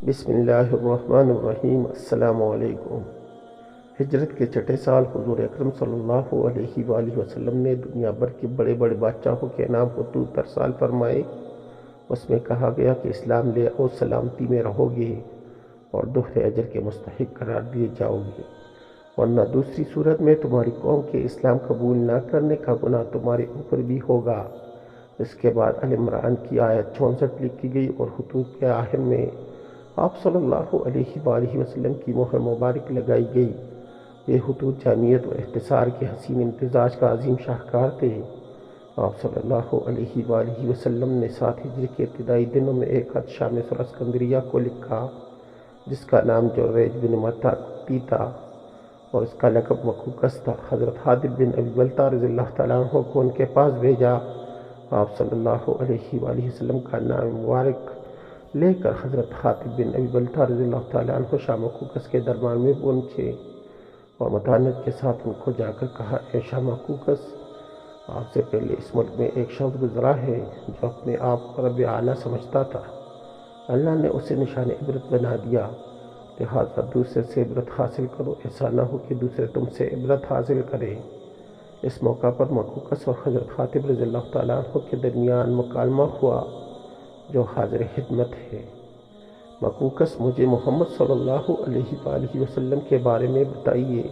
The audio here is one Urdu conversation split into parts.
بسم اللہ الرحمن الرحیم۔ السلام علیکم۔ ہجرت کے چھٹے سال حضور اکرم صلی اللہ علیہ وآلہ وسلم نے دنیا بھر کے بڑے بڑے بادشاہوں کے نام خطوط ارسال فرمائے۔ اس میں کہا گیا کہ اسلام لے آؤ، سلامتی میں رہو گے اور دوہرے اجر کے مستحق قرار دیے جاؤ گے، ورنہ دوسری صورت میں تمہاری قوم کے اسلام قبول نہ کرنے کا گناہ تمہارے اوپر بھی ہوگا۔ اس کے بعد آل عمران کی آیت 64 لکھی گئی اور خطوط کے آخر میں آپ صلی اللہ علیہ وآلہ وسلم کی مہر مبارک لگائی گئی۔ یہ خطوط جامعیت و اختصار کے حسین امتزاج کا عظیم شاہکار تھے۔ آپ صلی اللہ علیہ وآلہ وسلم نے 7 ہجری کے ابتدائی دنوں میں ایک خط شام مصر اسکندریہ کو لکھا، جس کا نام جریج بن متا تھا اور اس کا لقب مقوقس تھا۔ حضرت حاطب بن ابی بلتہ رضی اللہ تعالیٰ عنہ کو ان کے پاس بھیجا۔ آپ صلی اللہ علیہ وآلہ وسلم کا نام مبارک لے کر حضرت حاطب بن ابی بلتہ رضی اللہ تعالیٰ عنہ شام مقوقس کے دربار میں پہنچے اور متانت کے ساتھ ان کو جا کر کہا، اے شام مقوقس، آپ سے پہلے اس ملک میں ایک شخص گزرا ہے جو اپنے آپ کو رب اعلیٰ سمجھتا تھا۔ اللہ نے اسے نشان عبرت بنا دیا، لہٰذا دوسرے سے عبرت حاصل کرو، ایسا نہ ہو کہ دوسرے تم سے عبرت حاصل کریں۔ اس موقع پر مقوقس اور حضرت حاطب رضی اللہ تعالیٰ عنہ کے درمیان مکالمہ ہوا جو حاضر خدمت ہے۔ مقوقس، مجھے محمد صلی اللہ علیہ وآلہ وسلم کے بارے میں بتائیے،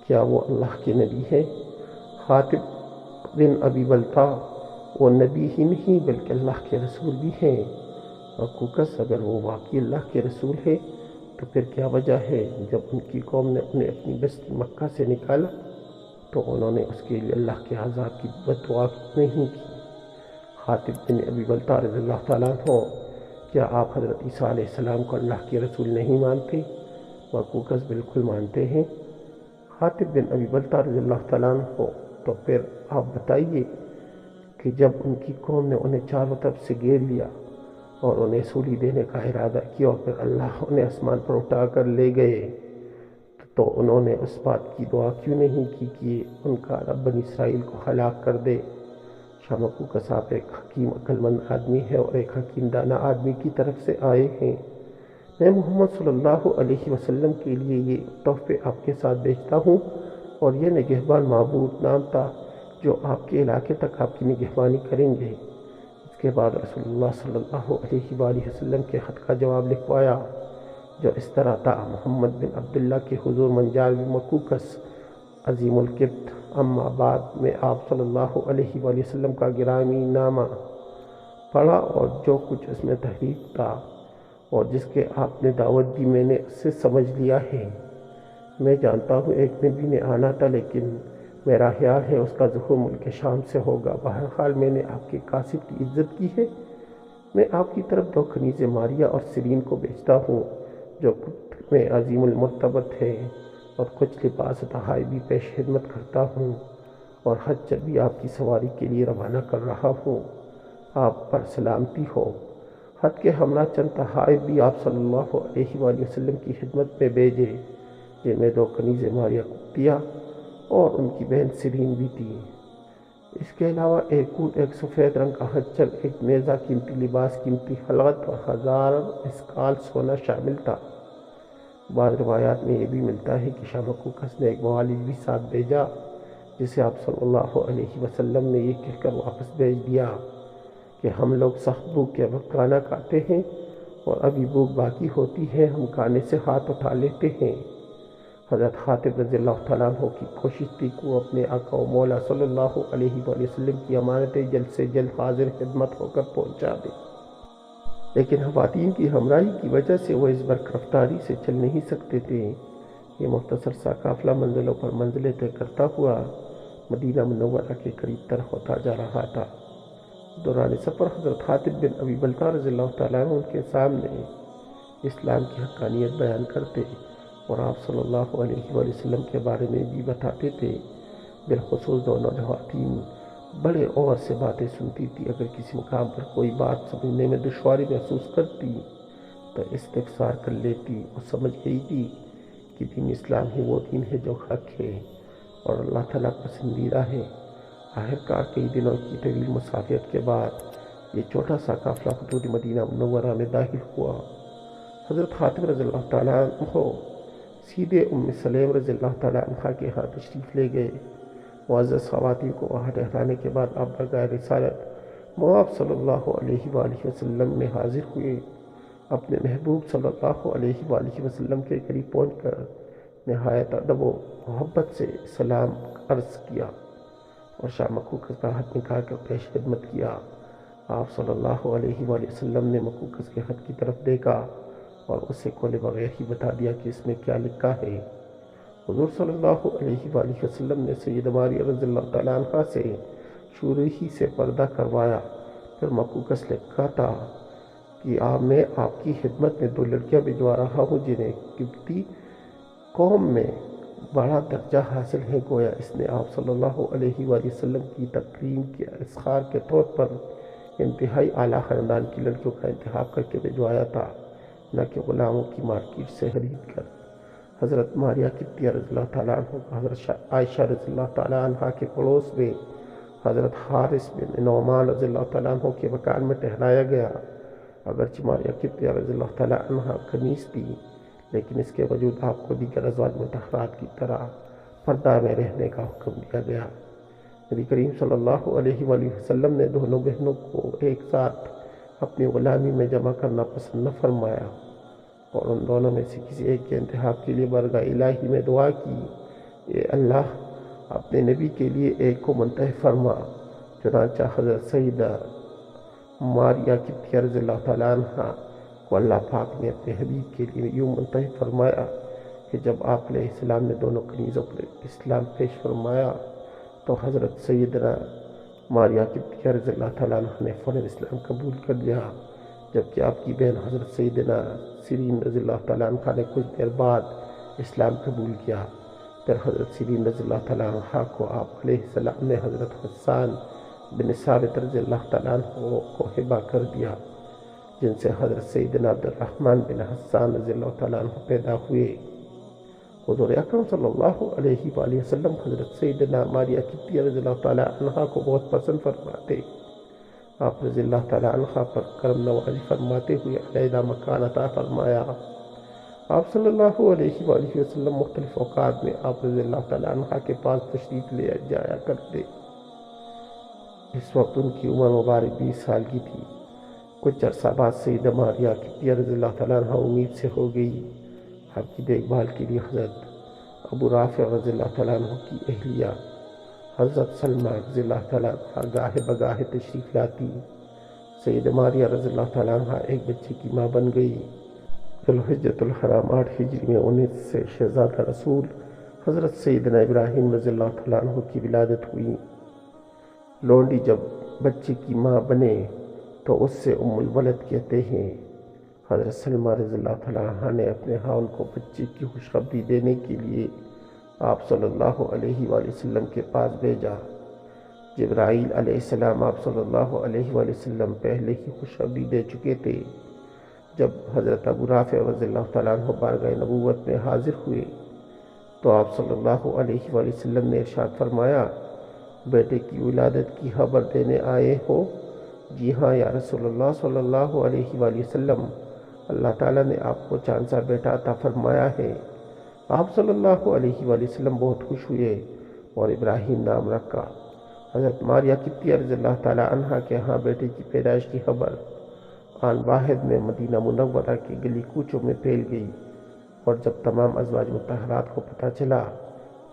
کیا وہ اللہ کے نبی ہیں؟ حاطب بن ابی بلتہ، وہ نبی ہی نہیں بلکہ اللہ کے رسول بھی ہیں۔ مقوقس، اگر وہ واقعی اللہ کے رسول ہے تو پھر کیا وجہ ہے جب ان کی قوم نے انہیں اپنی بستی مکہ سے نکالا تو انہوں نے اس کے لیے اللہ کے عذاب کی بد دعا نہیں کی؟ حاطب بن ابی بلتہ رضی اللہ تعالیٰ عنہ، کیا آپ حضرت عیسیٰ علیہ السلام کو اللہ کے رسول نہیں مانتے؟ مقوقس، بالکل مانتے ہیں۔ حاطب بن ابی بلتہ رضی اللہ تعالیٰ عنہ، تو پھر آپ بتائیے کہ جب ان کی قوم نے انہیں چاروں طرف سے گھیر لیا اور انہیں سولی دینے کا ارادہ کیا اور پھر اللہ انہیں آسمان پر اٹھا کر لے گئے تو انہوں نے اس بات کی دعا کیوں نہیں کی کہ ان کا رب بنی اسرائیل کو ہلاک کر دے؟ شاہ مقوقس، آپ ایک حکیم عقل مند آدمی ہے اور ایک حکیم دانا آدمی کی طرف سے آئے ہیں۔ میں محمد صلی اللہ علیہ وسلم کے لیے یہ تحفے آپ کے ساتھ بھیجتا ہوں، اور یہ نگہبان معبود نام تھا جو آپ کے علاقے تک آپ کی نگہبانی کریں گے۔ اس کے بعد رسول اللہ صلی اللہ علیہ وآلہ وسلم کے خط کا جواب لکھوایا جو اس طرح تھا، محمد بن عبداللہ کے حضور منجال مقوقس عظیم القبط، اما بعد میں آپ صلی اللہ علیہ وآلہ وسلم کا گرامی نامہ پڑھا اور جو کچھ اس میں تحریف تھا اور جس کے آپ نے دعوت دی میں نے اس سے سمجھ لیا ہے۔ میں جانتا ہوں ایک نبی نے آنا تھا، لیکن میرا خیال ہے اس کا ظہور ملک شام سے ہوگا۔ بہرحال میں نے آپ کے قاصد کی عزت کی ہے۔ میں آپ کی طرف 2 کنیزیں ماریہ اور سیرین کو بھیجتا ہوں جو قبط میں عظیم المرتبت ہے، اور کچھ لباس تحائف بھی پیش خدمت کرتا ہوں، اور حج بھی آپ کی سواری کے لیے روانہ کر رہا ہوں۔ آپ پر سلامتی ہو۔ خط کے ہمراہ چند تحائف بھی آپ صلی اللہ علیہ وآلہ وسلم کی خدمت میں بھیجے، جن میں 2 کنیزیں ماریہ قبطیہ اور ان کی بہن سیرین بھی تھی۔ اس کے علاوہ ایک اونٹ، ایک سفید رنگ کا خچر، ایک نیزہ، قیمتی لباس، قیمتی خلعت اور 1000 مسقال سونا شامل تھا۔ بعض روایات میں یہ بھی ملتا ہے کہ شاہ مقوقس نے ایک معالج بھی ساتھ بھیجا جسے آپ صلی اللہ علیہ وسلم نے یہ کہہ کر واپس بھیج دیا کہ ہم لوگ سخت بھوک کے وقت کھانا کھاتے ہیں اور ابھی بھوک باقی ہوتی ہے، ہم کھانے سے ہاتھ اٹھا لیتے ہیں۔ حضرت حاطب رضی اللہ تعالیٰ عنہ کی کوشش تھی کہ وہ اپنے آقا و مولا صلی اللہ علیہ وآلہ وسلم کی امانتیں جلد سے جلد حاضر خدمت ہو کر پہنچا دے، لیکن خواتین کی ہمراہی کی وجہ سے وہ اس برق رفتاری سے چل نہیں سکتے تھے۔ یہ مختصر سا قافلہ منزلوں پر منزلیں طے کرتا ہوا مدینہ منورہ کے قریب تر ہوتا جا رہا تھا۔ دوران سفر حضرت حاطب بن ابی بلتہ رضی اللہ تعالیٰ عنہ ان کے سامنے اسلام کی حقانیت بیان کرتے اور آپ صلی اللہ علیہ وآلہ وسلم کے بارے میں بھی بتاتے تھے۔ بالخصوص دونوں خواتین بڑے غور سے باتیں سنتی تھی۔ اگر کسی مقام پر کوئی بات سمجھنے میں دشواری محسوس کرتی تو استفسار کر لیتی۔ وہ سمجھ گئی تھی کہ دین اسلام ہی وہ دین ہے جو حق ہے اور اللہ تعالیٰ پسندیدہ ہے۔ آخرکار کئی دنوں کی طویل مسافت کے بعد یہ چھوٹا سا قافلہ حدود مدینہ منورہ میں داخل ہوا۔ حضرت خاتم رضی اللہ تعالیٰ عنہ سیدھے ام سلیم رضی اللہ تعالیٰ عنہ کے ہاں تشریف لے گئے۔ معزز خواتین کو وہاں ٹھہرانے کے بعد آپ برگاہ رسالت مواب صلی اللہ علیہ وآلہ وسلم میں حاضر ہوئے۔ اپنے محبوب صلی اللہ علیہ وآلہ وسلم کے قریب پہنچ کر نہایت ادب و محبت سے سلام عرض کیا اور شاہ مقوقس کا ہاتھ نکال کر پیش خدمت کیا۔ آپ صلی اللہ علیہ وآلہ وسلم نے مقوقس کے خط کی طرف دیکھا اور اسے کھولے بغیر ہی بتا دیا کہ اس میں کیا لکھا ہے۔ حضور صلی اللہ علیہ وآلہ وسلم نے سیدہ ماریہ رضی اللہ تعالیٰ عنہ سے شروع ہی سے پردہ کروایا۔ پھر مقوقس لکھا تھا کہ میں آپ کی خدمت میں 2 لڑکیاں بھجوا رہا ہوں جنہیں قبطی قوم میں بڑا درجہ حاصل ہے۔ گویا اس نے آپ صلی اللہ علیہ وآلہ وسلم کی تکریم کے اظہار کے طور پر انتہائی اعلیٰ خاندان کی لڑکیوں کا انتخاب کر کے بھجوایا تھا، نہ کہ غلاموں کی مارکیٹ سے خرید کر۔ حضرت ماریہ قبطیہ رضی اللہ تعالیٰ عنہ کو حضرت عائشہ رضی اللہ تعالیٰ عنہ کے پڑوس میں حضرت حارث بن نعمان رضی اللہ تعالیٰ عنہ کے مکان میں ٹھہرایا گیا۔ اگرچہ ماریہ قبطیہ رضی اللہ تعالیٰ عنہ کنیز تھی، لیکن اس کے باوجود آپ کو دیگر ازواج مطہرات کی طرح پردہ میں رہنے کا حکم دیا گیا۔ نبی کریم صلی اللہ علیہ وآلہ وسلم نے دونوں بہنوں کو ایک ساتھ اپنی غلامی میں جمع کرنا پسند نہ فرمایا اور ان دونوں میں سے کسی ایک کے انتخاب کے لیے بارگاہ الہی میں دعا کی، اے اللہ اپنے نبی کے لیے ایک کو منتخب فرما۔ چنانچہ حضرت سیدہ ماریہ قبطیہ رضی اللہ تعالیٰ عنہ کو اللہ پاک نے اپنے حبیب کے لیے یوں منتخب فرمایا کہ جب آپ علیہ السلام نے دونوں کنیزوں پر اسلام پیش فرمایا تو حضرت سیدنا ماریہ قبطیہ رضی اللہ تعالیٰ عنہ نے فوراً اسلام قبول کر لیا، جبکہ آپ کی بہن حضرت سیدنا سیرین رضی اللہ تعالیٰ عنہ نے کچھ دیر بعد اسلام قبول کیا۔ پھر حضرت سیرین رضی اللہ تعالیٰ عنہ کو آپ علیہ السلام نے حضرت حسان بن ثابت رضی اللہ تعالیٰ عنہ کو ہبہ کر دیا، جن سے حضرت سیدنا عبد الرحمن بن حسان رضی اللہ تعالیٰ عنہ پیدا ہوئے۔ حضور اکرم صلی اللہ علیہ وآلہ وسلم حضرت سیدنا ماریہ قبطیہ رضی اللہ تعالیٰ عنہ کو بہت پسند فرماتے۔ آپ رضی اللہ تعالیٰ عنہ پر کرم نوازی فرماتے ہوئے علیحدہ مکان عطا فرمایا۔ آپ صلی اللہ علیہ وآلہ وسلم مختلف اوقات میں آپ رضی اللہ تعالیٰ عنہ کے پاس تشریف لے جایا کرتے۔ اس وقت ان کی عمر مبارک 20 سال کی تھی۔ کچھ عرصہ بعد سیدہ ماریہ قبطیہ رضی اللہ تعالیٰ عنہ امید سے ہو گئی۔ آپ کی دیکھ بھال کے لیے حضرت ابو رافع رضی اللہ تعالیٰ عنہ کی اہلیہ حضرت سلمہ رضی اللہ تعالیٰ عنہ گاہے بگاہے تشریف لاتی۔ سیدہ ماریہ رضی اللہ تعالیٰ عنہ ایک بچے کی ماں بن گئی۔ ذوالحجۃ الحرام 8 ہجری میں 19 سے شہزادہ رسول حضرت سیدنا ابراہیم رضی اللہ تعالیٰ عنہ کی ولادت ہوئی۔ لونڈی جب بچے کی ماں بنے تو اس سے ام الولد کہتے ہیں۔ حضرت سلمہ رضی اللہ تعالیٰ عنہ نے اپنے خاوند کو بچے کی خوشخبری دینے کے لیے آپ صلی اللہ علیہ وآلہ وسلم کے پاس بھیجا۔ جبرائیل علیہ السلام آپ صلی اللہ علیہ وآلہ وسلم پہلے ہی خوشخبری دے چکے تھے۔ جب حضرت ابو رافع رضی اللہ تعالیٰ عنہ بارگاہ نبوت میں حاضر ہوئے تو آپ صلی اللہ علیہ وآلہ وسلم نے ارشاد فرمایا، بیٹے کی ولادت کی خبر دینے آئے ہو؟ جی ہاں یا رسول اللہ صلی اللہ علیہ وآلہ وسلم، اللہ تعالیٰ نے آپ کو چاند سا بیٹا عطا فرمایا ہے۔ آپ صلی اللہ علیہ وآلہ وسلم بہت خوش ہوئے اور ابراہیم نام رکھا۔ حضرت ماریہ قبطیہ رضی اللہ تعالیٰ عنہ کے ہاں بیٹے کی پیدائش کی خبر آن واحد میں مدینہ منورہ کی گلی کوچوں میں پھیل گئی، اور جب تمام ازواج مطہرات کو پتہ چلا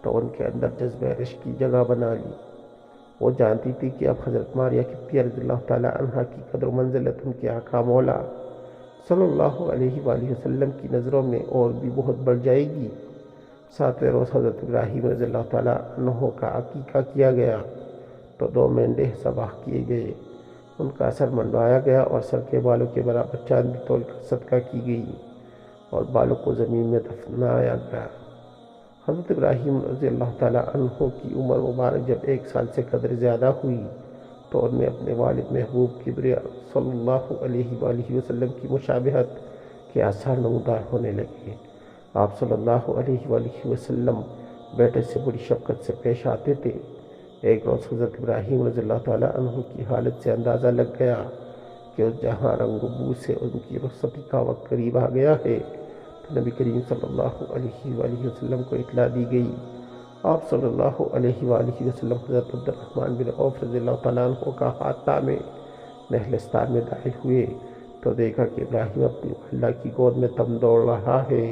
تو ان کے اندر جذبہ رشک کی جگہ بنا لی۔ وہ جانتی تھی کہ اب حضرت ماریہ قبطیہ رضی اللہ تعالیٰ عنہ کی قدر و منزلت ان کے آقا مولا صلی اللہ علیہ وآلہ وسلم کی نظروں میں اور بھی بہت بڑھ جائے گی۔ 7ویں روز حضرت ابراہیم رضی اللہ تعالیٰ عنہ کا عقیقہ کیا گیا تو 2 مینڈے ذبح کیے گئے، ان کا سر منڈوایا گیا اور سر کے بالوں کے برابر چاندی تول کر صدقہ کی گئی اور بالوں کو زمین میں دفنایا گیا۔ حضرت ابراہیم رضی اللہ تعالیٰ عنہ کی عمر مبارک جب 1 سال سے قدر زیادہ ہوئی تو ان میں اپنے والد محبوب کبریا صلی اللہ علیہ وآلہ وسلم کی مشابہت کے آثار نمودار ہونے لگے۔ آپ صلی اللہ علیہ وآلہ وسلم بیٹے سے بڑی شفقت سے پیش آتے تھے۔ ایک روز حضرت ابراہیم رضی اللہ تعالیٰ عنہ کی حالت سے اندازہ لگ گیا کہ اس جہاں رنگ و بو سے ان کی رخصتی کا وقت قریب آ گیا ہے، تو نبی کریم صلی اللہ علیہ وآلہ وسلم کو اطلاع دی گئی۔ آپ صلی اللہ علیہ وآلہ وسلم حضرت عبد الرحمن بن عوف رضی اللہ تعالیٰ عنہ کا ہاتھ تامے نخلستان میں داخل ہوئے تو دیکھا کہ ابراہیم اپنی اللہ کی گود میں تم دوڑ رہا ہے۔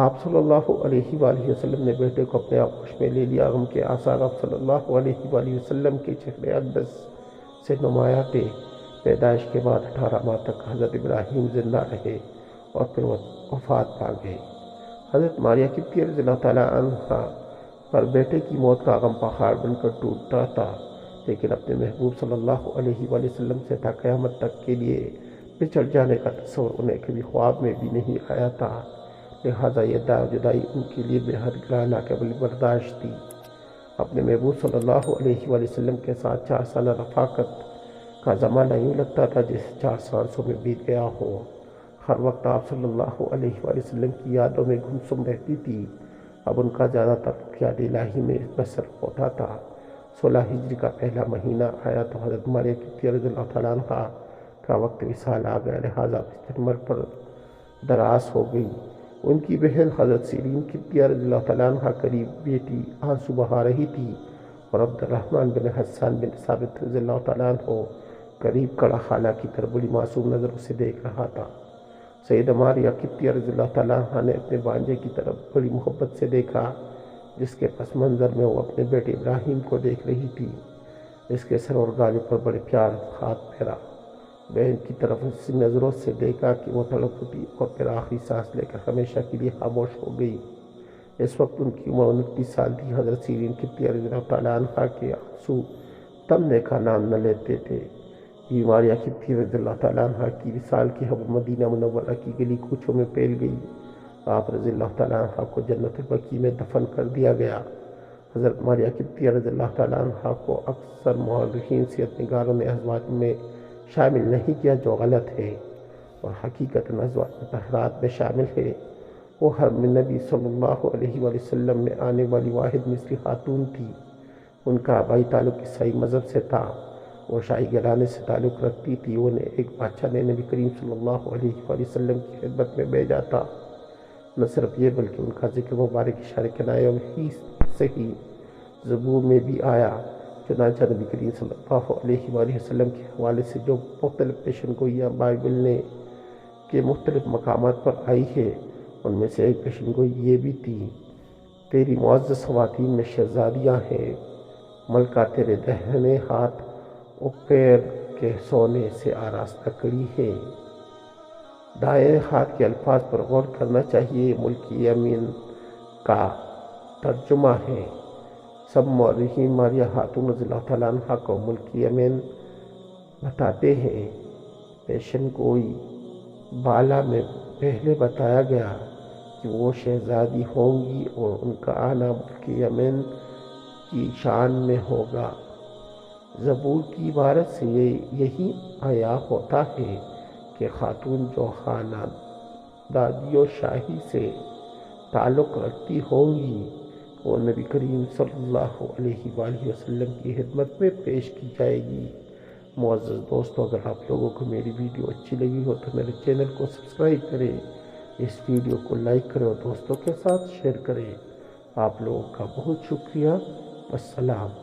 آپ صلی اللہ علیہ وآلہ وسلم نے بیٹے کو اپنے آغوش میں لے لیا۔ غم کے آثار آپ صلی اللہ علیہ وآلہ وسلم کے چہرے اقدس سے نمایاں تھے۔ پیدائش کے بعد 18 ماہ تک حضرت ابراہیم زندہ رہے اور پھر وفات پا گئے۔ حضرت ماریہ قبطیہ رضی اللہ تعالیٰ عنہ پر بیٹے کی موت کا غم پہاڑ بن کر ٹوٹتا تھا، لیکن اپنے محبوب صلی اللہ علیہ وآلہ وسلم سے تا قیامت تک کے لیے بچھڑ جانے کا تصور انہیں کبھی خواب میں بھی نہیں آیا تھا، لہٰذا یہ جدائی ان کے لیے بے حد گراں ناقابل برداشت تھی۔ اپنے محبوب صلی اللہ علیہ وآلہ وسلم کے ساتھ 4 سالہ رفاقت کا زمانہ یوں لگتا تھا جیسے 4 سانسوں میں بیت گیا ہو۔ ہر وقت آپ صلی اللہ علیہ وآلہ وسلم کی یادوں میں گمسم رہتی تھی۔ اب ان کا زیادہ تر یاد الہی میں بسر ہوتا تھا۔ 16 ہجری کا پہلا مہینہ آیا تو حضرت ماریہ قبطیہ رضی اللہ تعالیٰ عنہ کا وقت وصال آ گیا، لہٰذا بستر پر دراز ہو گئی۔ ان کی بہن حضرت سیرین قبطیہ رضی اللہ تعالیٰ عنہ قریب بیٹی آنسو بہا رہی تھی اور عبد الرحمن بن حسان بن ثابت رضی اللہ تعالیٰ عنہ قریب کڑا خالہ کی طرف بڑی معصوم نظروں سے دیکھ رہا تھا۔ سیدہ ماریہ قبطیہ رضی اللہ تعالیٰ عنہ نے اپنے بانجے کی طرف بڑی محبت سے دیکھا، جس کے پس منظر میں وہ اپنے بیٹے ابراہیم کو دیکھ رہی تھی۔ اس کے سر اور گالوں پر بڑے پیار ہاتھ پھیرا، بہن کی طرف اسی نظروں سے دیکھا کہ وہ تڑپ اٹھی اور پھر آخری سانس لے کر ہمیشہ کے لیے خاموش ہو گئی۔ اس وقت ان کی عمر 29 سال تھی۔ حضرت سیرین قبطیہ رضی اللہ تعالیٰ عنہ کے آنسو تھمنے کا نام نہ لیتے تھے۔ ماریہ قبطیہ رضی اللہ تعالیٰ عنہ کی وصال کی خبر مدینہ منورہ کی گلی کوچوں میں پھیل گئی۔ آپ رضی اللہ تعالیٰ عنہ کو جنت البقیع میں دفن کر دیا گیا۔ حضرت ماریہ قبطیہ رضی اللہ تعالیٰ عنہ کو اکثر مورخین سیرت نگاروں نے ازواج میں شامل نہیں کیا، جو غلط ہے، اور حقیقتاً ازواج مطہرات میں شامل ہے۔ وہ ہر نبی صلی اللہ علیہ وآلہ وسلم میں آنے والی واحد مثلی خاتون تھی۔ ان کا آبائی تعلق عیسائی مذہب سے تھا۔ وہ شاہی گھرانے سے تعلق رکھتی تھی۔ انہیں ایک بادشاہ نے نبی کریم صلی اللہ علیہ وآلہ وسلم کی خدمت میں بھیجا تھا۔ نہ صرف یہ بلکہ ان کا ذکر مبارک اشارے کنایوں ہی سے ہی زبور میں بھی آیا۔ چنانچہ نبی کریم صلی اللہ علیہ وآلہ وسلم کے حوالے سے جو مختلف پیشن گوئیاں بائبل کے مختلف مقامات پر آئی ہے، ان میں سے ایک پیشن گوئی یہ بھی تھی: تیری معزز خواتین میں شہزادیاں ہیں، ملکہ تیرے دہنے ہاتھ اوپیر کے سونے سے آراستہ کڑی ہے۔ دائیں ہاتھ کے الفاظ پر غور کرنا چاہیے۔ ملک یمن کا ترجمہ ہے۔ سب مورخین ماریہ خاتون رضی اللہ تعالیٰ عنہ کو ملک یمن بتاتے ہیں۔ پیشن گوئی بالا میں پہلے بتایا گیا کہ وہ شہزادی ہوں گی اور ان کا آنا ملک یمن کی شان میں ہوگا۔ زبور کی عبارت سے یہی عیاں ہوتا ہے کہ خاتون جو خاندادی و شاہی سے تعلق رکھتی ہوں گی، وہ نبی کریم صلی اللہ علیہ وآلہ وسلم کی خدمت میں پیش کی جائے گی۔ معزز دوستو، اگر آپ لوگوں کو میری ویڈیو اچھی لگی ہو تو میرے چینل کو سبسکرائب کریں، اس ویڈیو کو لائک کریں اور دوستوں کے ساتھ شیئر کریں۔ آپ لوگوں کا بہت شکریہ۔ السلام۔